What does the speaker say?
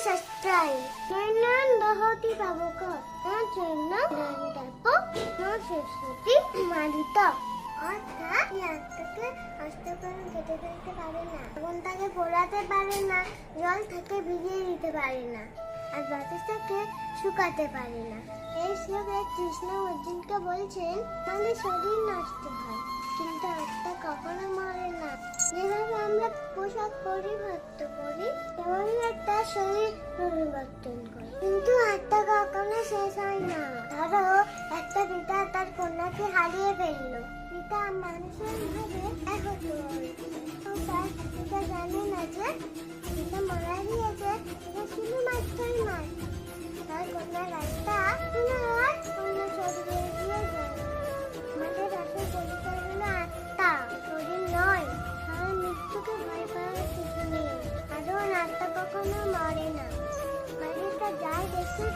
सस्त्राय नैनान दहति पावक चैन दंडको नशेषति मारित অর্থাৎ এই আত্মাকে অষ্টকরণ কেটে ফেলতে পারে না, আগুনটাকে পোড়াতে পারে না, জল থেকে ভিজিয়ে দিতে পারে না, আর বাতাসটাকে শুকাতে পারে না। এই শ্লোকে কৃষ্ণ অর্জুনকে বলছেন আমাদের শরীর নষ্ট হয় কিন্তু আত্মা কখনো মরে না। যেভাবে আমরা পোশাক পরিবর্তন করি তেমনই একটা শরীর পরিবর্তন করে, কিন্তু আত্মা কখনো শেষ হয় না। ধরো একটা পিতা তার কন্যাকে হারিয়ে ফেললো, পিতা মানুষের ভাবে এক হতে তার পিতা জানে না যে পিতা মারা গিয়েছে, এটা শুধুমাত্রই নয়, তার কন্যার আত্মা পুনরায় অন্য শরীরে গিয়ে যায়। আমাদের আসল পরিচয় হলো আত্মা, শরীর নয়। আর মৃত্যুকে ভয় পাওয়ার কিছু নেই, কারণ আত্মা কখনো মরে না। বাড়িটা যাই দেখতে